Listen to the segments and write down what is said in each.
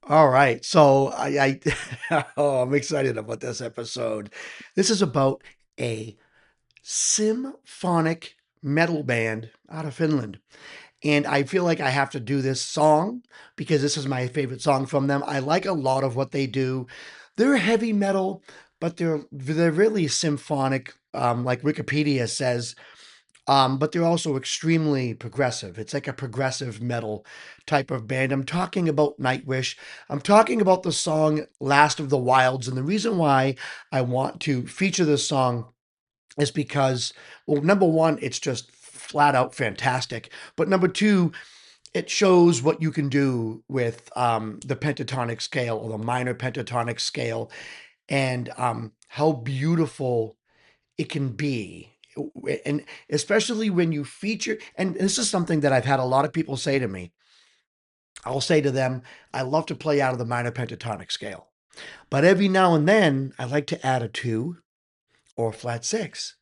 All right. Oh, I'm excited about this episode. This is about a symphonic metal band out of Finland. And I feel like I have to do this song because this is my favorite song from them. I like a lot of what they do. They're heavy metal, but they're really symphonic, like Wikipedia says. But they're also extremely progressive. It's like a progressive metal type of band. I'm talking about Nightwish. I'm talking about the song Last of the Wilds. And the reason why I want to feature this song is because, well, number one, it's just flat out fantastic. But number two, it shows what you can do with the pentatonic scale or the minor pentatonic scale and how beautiful it can be. And especially when you feature, and this is something that I've had a lot of people say to me. I'll say to them, I love to play out of the minor pentatonic scale, but every now and then I like to add a two or a flat six.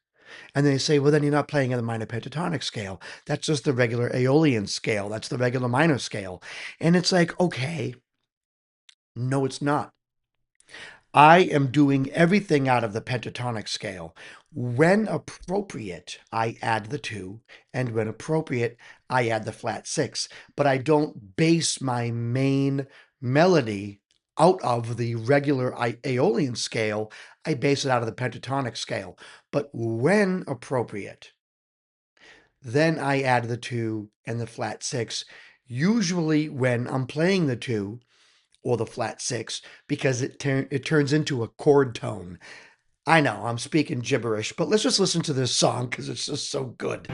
And they say, well, then you're not playing in the minor pentatonic scale. That's just the regular Aeolian scale. That's the regular minor scale. And it's like, okay, no, it's not. I am doing everything out of the pentatonic scale. When appropriate, I add the two, and when appropriate, I add the flat six. But I don't base my main melody out of the regular Aeolian scale. I base it out of the pentatonic scale. But when appropriate, then I add the two and the flat six. Usually, when I'm playing the two, or the flat six because it turns into a chord tone. I know I'm speaking gibberish, but let's just listen to this song because it's just so good.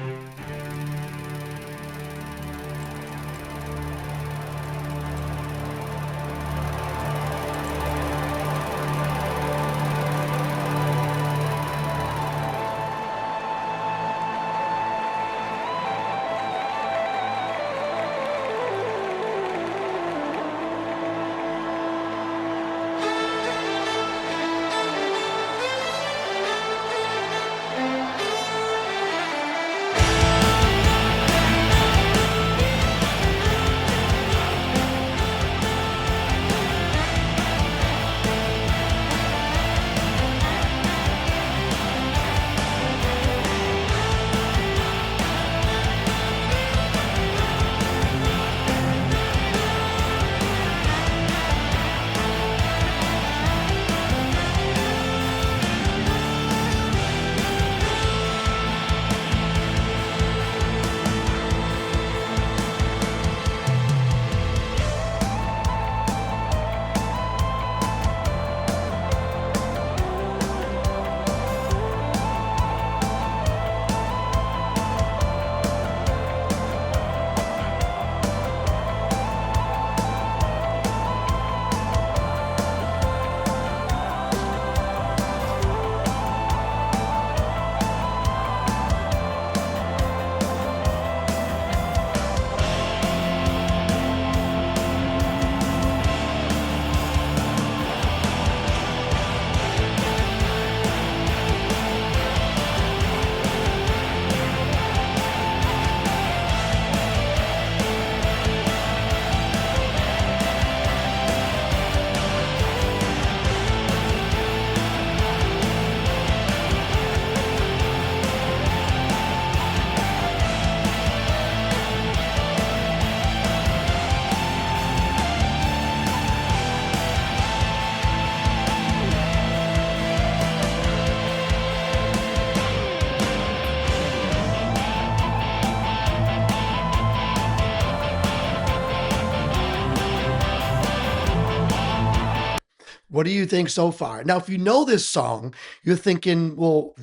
What do you think so far? Now, if you know this song, you're thinking, well,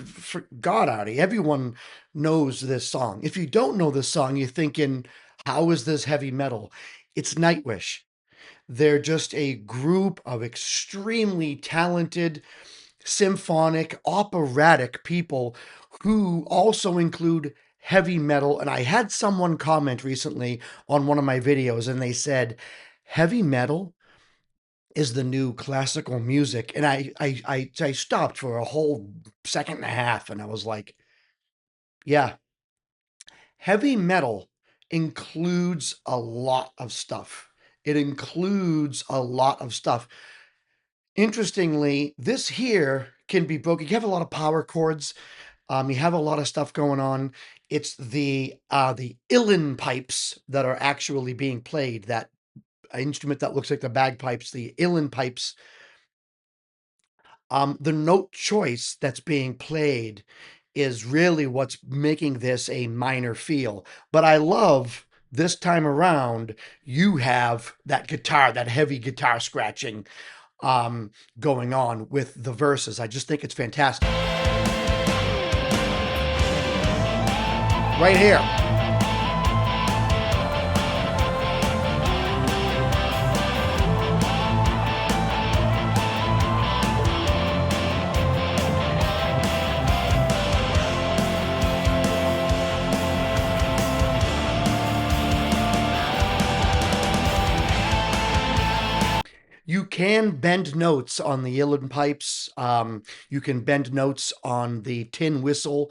for God, Artie, everyone knows this song. If you don't know this song, you're thinking, how is this heavy metal? It's Nightwish. They're just a group of extremely talented, symphonic, operatic people who also include heavy metal. And I had someone comment recently on one of my videos, and they said, heavy metal is the new classical music. And I stopped for a whole second and a half, and I was like, yeah, heavy metal includes a lot of stuff It includes a lot of stuff. Interestingly, this here can be broken. You have a lot of power chords. You have a lot of stuff going on. It's the Uilleann pipes that are actually being played. That instrument that looks like the bagpipes, the Uilleann pipes. The note choice that's being played is really what's making this a minor feel. But I love this time around, you have that guitar, that heavy guitar scratching going on with the verses. I just think it's fantastic. Right here. You can bend notes on the Uilleann pipes. You can bend notes on the tin whistle.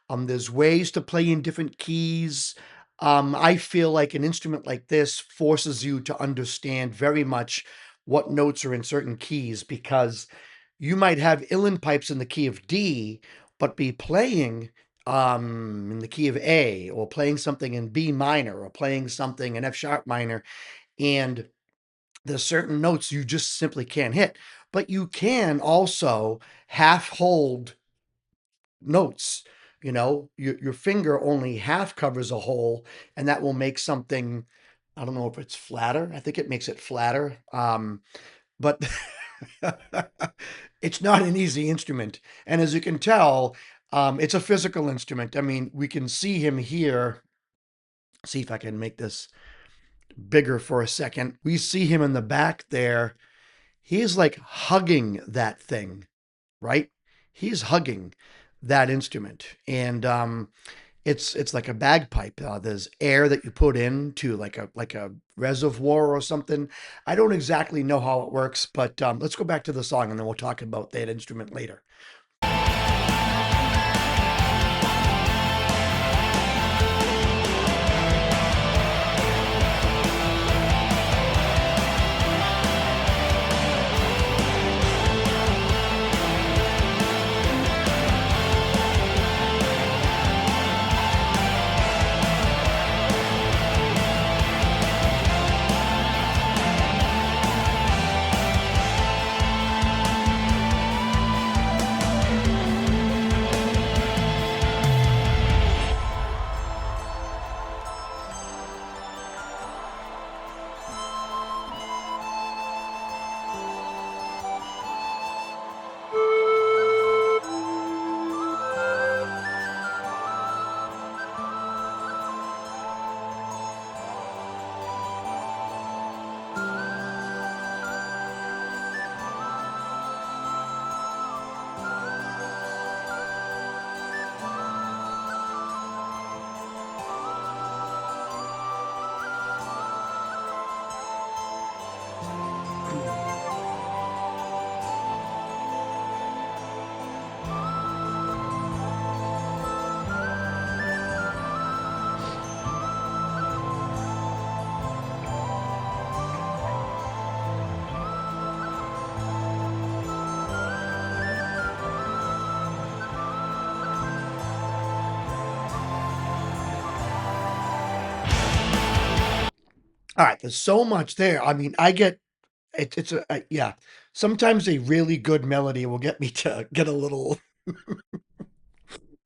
There's ways to play in different keys. I feel like an instrument like this forces you to understand very much what notes are in certain keys because you might have Uilleann pipes in the key of D, but be playing in the key of A, or playing something in B minor, or playing something in F sharp minor, and there's certain notes you just simply can't hit. But you can also half hold notes. You know, your finger only half covers a hole, and that will make something. I don't know if it's flatter. I think it makes it flatter. But it's not an easy instrument. And as you can tell, it's a physical instrument. I mean, we can see him here. See if I can make this bigger for a second. We see him in the back there. He's like hugging that thing, right? He's hugging that instrument. And it's like a bagpipe. There's air that you put into like a reservoir or something. I don't exactly know how it works, but let's go back to the song and then we'll talk about that instrument later. All right, there's so much there. I mean, I get it's yeah. Sometimes a really good melody will get me to get a little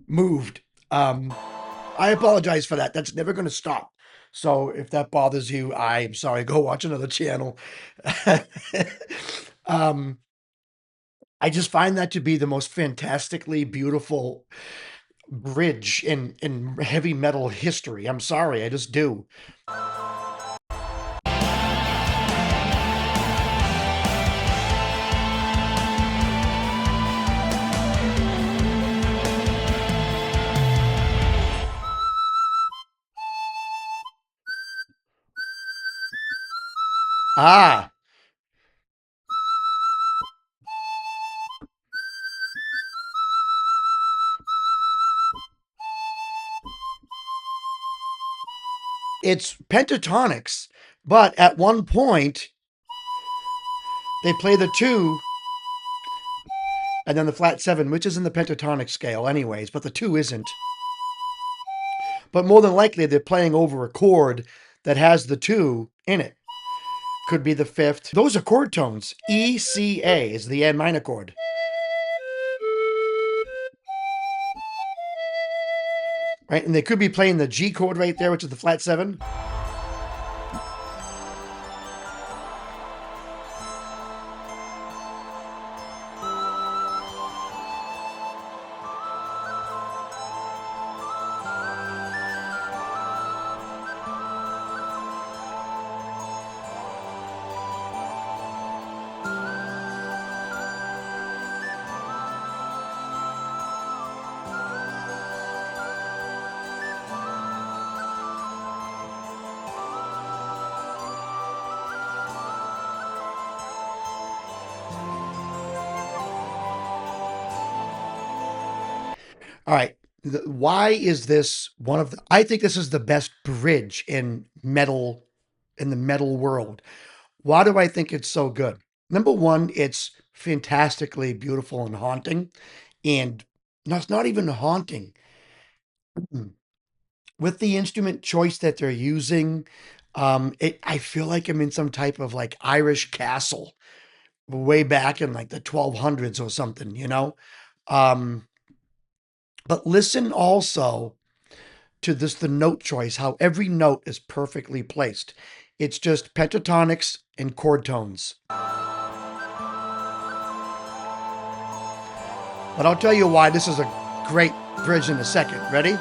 moved. I apologize for that. That's never going to stop. So if that bothers you, I'm sorry. Go watch another channel. um, I just find that to be the most fantastically beautiful bridge in heavy metal history. I'm sorry, I just do. Ah, it's pentatonics, But at one point, they play the two and then the flat seven, which is in the pentatonic scale, anyways, but the two isn't. But more than likely, they're playing over a chord that has the two in it. Could be the fifth. Those are chord tones. E, C, A is the A minor chord. Right? And they could be playing the G chord right there, which is the flat seven. All right. Why is this one of the, I think this is the best bridge in metal, in the metal world. Why do I think it's so good? Number one, it's fantastically beautiful and haunting. And no, it's not even haunting. With the instrument choice that they're using, I feel like I'm in some type of like Irish castle way back in like the 1200s or something, you know? Um, but listen also to this, the note choice, how every note is perfectly placed. It's just pentatonics and chord tones. But I'll tell you why this is a great bridge in a second. Ready?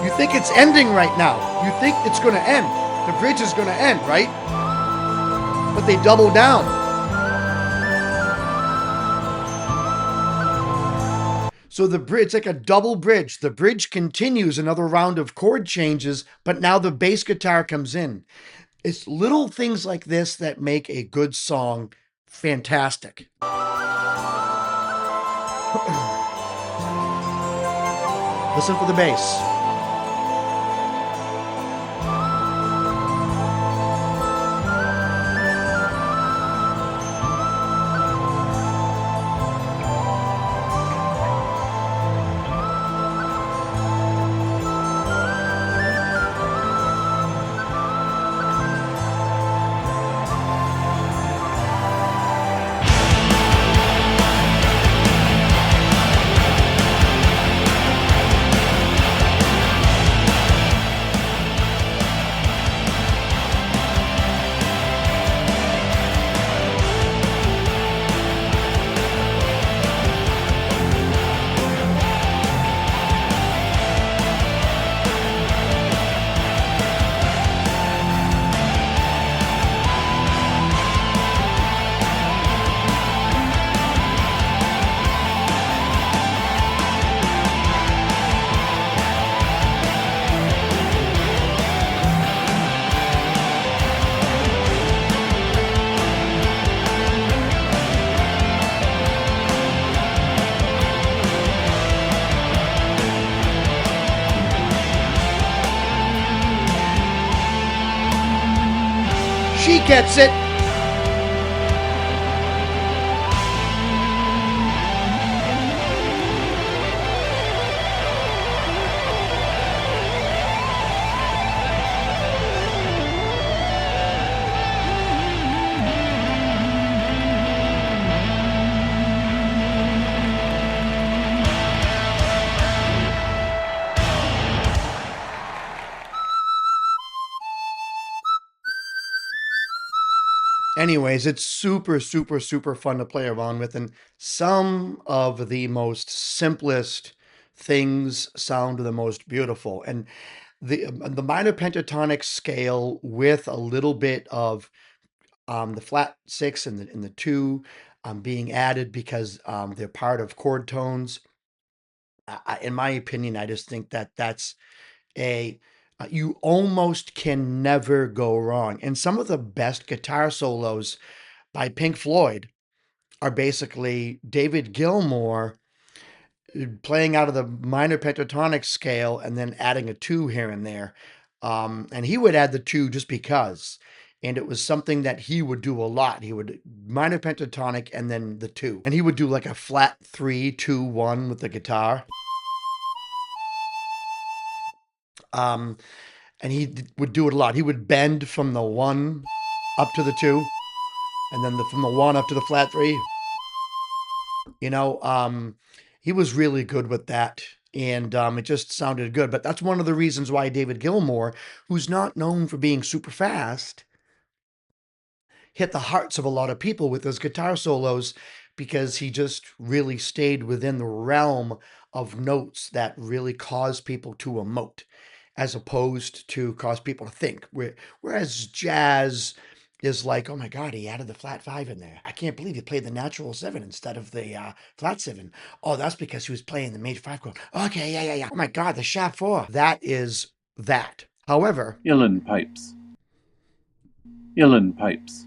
You think it's ending right now. You think it's going to end. The bridge is going to end, right? But they double down. So the bridge, it's like a double bridge. The bridge continues another round of chord changes, but now the bass guitar comes in. It's little things like this that make a good song fantastic. Listen for the bass. She gets it. Anyways, it's super, super, super fun to play around with, and some of the most simplest things sound the most beautiful. And the minor pentatonic scale with a little bit of the flat six and the two being added because they're part of chord tones. In my opinion, I just think that that's a You almost can never go wrong. And some of the best guitar solos by Pink Floyd are basically David Gilmour playing out of the minor pentatonic scale and then adding a two here and there. And he would add the two just because. And it was something that he would do a lot. He would minor pentatonic and then the two. And he would do like a flat 3, 2, 1 with the guitar. Um, and he would do it a lot. He would bend from the one up to the two, and then from the one up to the flat three. You know, he was really good with that, and it just sounded good. But that's one of the reasons why David Gilmour, who's not known for being super fast, hit the hearts of a lot of people with his guitar solos because he just really stayed within the realm of notes that really cause people to emote as opposed to cause people to think. Whereas jazz is like, oh my God, he added the flat five in there. I can't believe he played the natural seven instead of the flat seven. Oh, that's because he was playing the major five chord. Okay, yeah, yeah, yeah. Oh my God, the sharp four. That is that. However, Uilleann pipes. Uilleann pipes.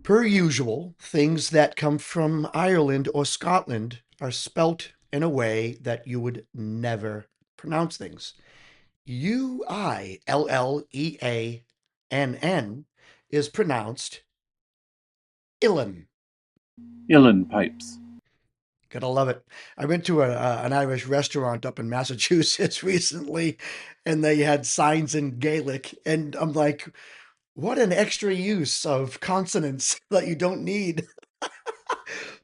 per usual, things that come from Ireland or Scotland are spelt in a way that you would never pronounce things. Uilleann is pronounced Uilleann. Uilleann pipes. Gotta love it. I went to an Irish restaurant up in Massachusetts recently, and they had signs in Gaelic, and I'm like, what an extra use of consonants that you don't need.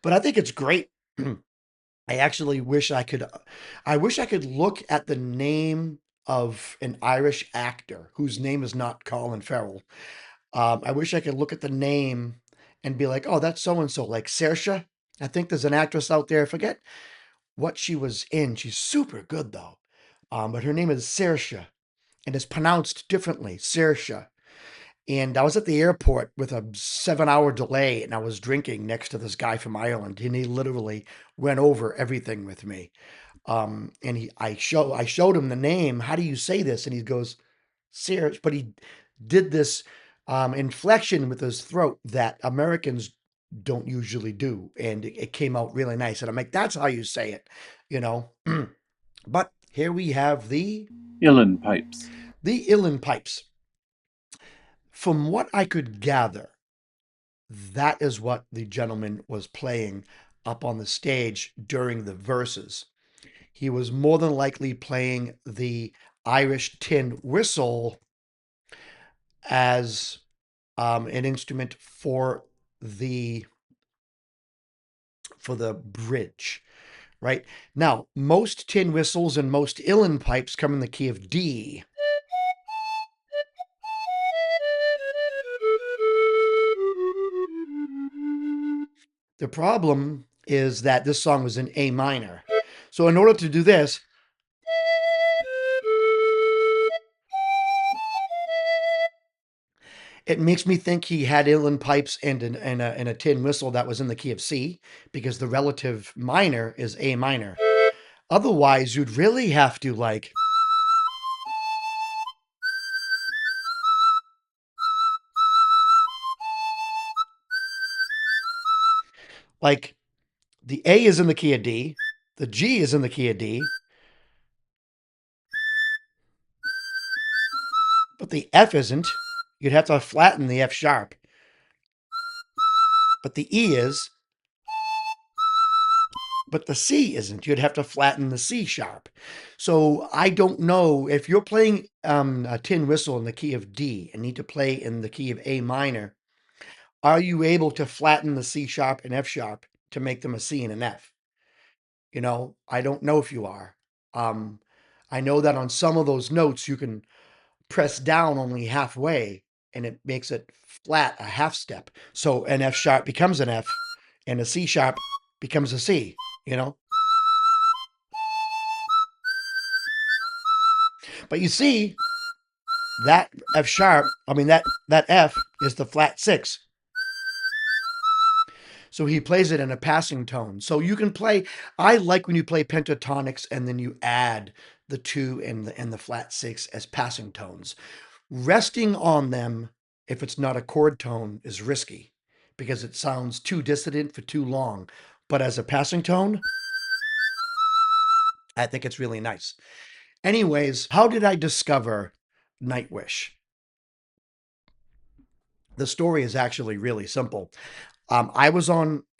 But I think it's great. I actually wish I wish I could look at the name of an Irish actor whose name is not Colin Farrell. I wish I could look at the name and be like, oh, that's so and so, like Saoirse. I think there's an actress out there. I forget what she was in. She's super good though. But her name is Saoirse, and it's pronounced differently, Saoirse. And I was at the airport with a 7 hour delay, and I was drinking next to this guy from Ireland, and he literally went over everything with me. And I showed him the name. How do you say this? And he goes, Sears, but he did this inflection with his throat that Americans don't usually do, and it came out really nice. And I'm like, that's how you say it, you know. But here we have Uilleann pipes. the Uilleann pipes. From what I could gather, that is what the gentleman was playing up on the stage during the verses. He was more than likely playing the Irish tin whistle as an instrument the for the bridge, right? Now, most tin whistles and most Uilleann pipes come in the key of D. The problem is that this song was in A minor. So in order to do this, it makes me think he had Uilleann pipes and a tin whistle that was in the key of C because the relative minor is A minor. Otherwise, you'd really have to like the A is in the key of D, the G is in the key of D, but the F isn't. You'd have to flatten the F sharp. But the E is, but the C isn't. You'd have to flatten the C sharp. So I don't know if you're playing a tin whistle in the key of D and need to play in the key of A minor. Are you able to flatten the C sharp and F sharp to make them a C and an F? You know, I don't know if you are. Um, I know that on some of those notes you can press down only halfway and it makes it flat a half step. So an F sharp becomes an F and a C sharp becomes a C, you know? But you see, that F sharp, I mean that F is the flat six. So he plays it in a passing tone. So you can play, I like when you play pentatonics and then you add the 2 and the flat 6 as passing tones. Resting on them, if it's not a chord tone, is risky because it sounds too dissonant for too long. But as a passing tone, I think it's really nice. Anyways, how did I discover Nightwish? The story is actually really simple. I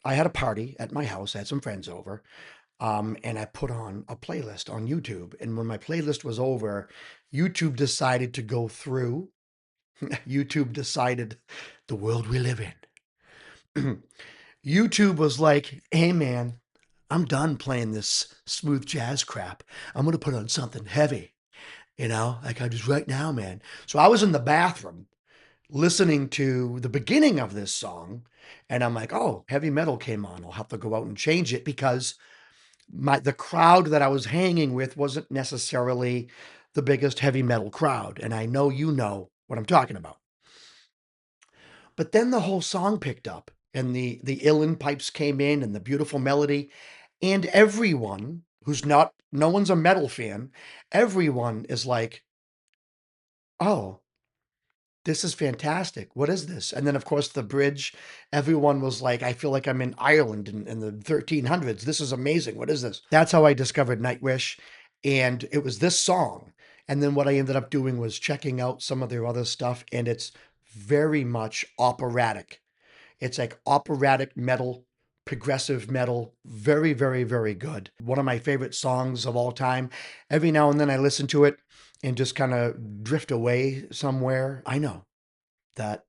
had a party at my house, I had some friends over, and I put on a playlist on YouTube. And when my playlist was over, YouTube decided to go through. YouTube decided the world we live in. YouTube was like, hey man, I'm done playing this smooth jazz crap. I'm going to put on something heavy, like I just right now, man. So I was in the bathroom listening to the beginning of this song, and I'm like, oh, heavy metal came on. I'll have to go out and change it because the crowd that I was hanging with wasn't necessarily the biggest heavy metal crowd. And I know you know what I'm talking about. But then the whole song picked up and the Uilleann pipes came in and the beautiful melody. And everyone who's not, no one's a metal fan, everyone is like, oh, this is fantastic. What is this? And then, of course, the bridge, everyone was like, I feel like I'm in Ireland in the 1300s. This is amazing. What is this? That's how I discovered Nightwish. And it was this song. And then what I ended up doing was checking out some of their other stuff. And it's very much operatic. It's like operatic metal, progressive metal. Very, very, very good. One of my favorite songs of all time. Every now and then I listen to it and just kind of drift away somewhere. I know that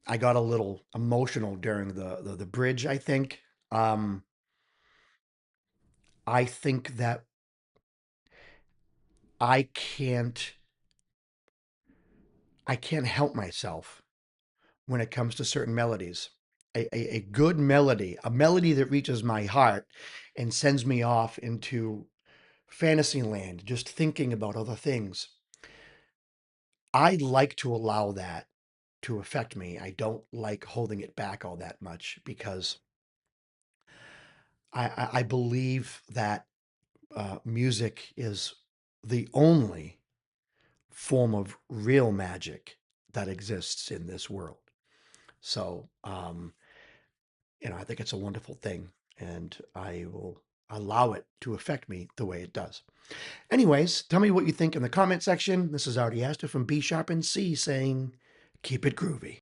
I got a little emotional during the bridge, I think. Um, I think that I can't I can't help myself when it comes to certain melodies. A good melody, a melody that reaches my heart and sends me off into fantasy land, just thinking about other things. I like to allow that to affect me. I don't like holding it back all that much because I believe that music is the only form of real magic that exists in this world. So, I think it's a wonderful thing, and I will allow it to affect me the way it does. Anyways, tell me what you think in the comment section. This is Artie Astor from B Sharp and C saying, keep it groovy.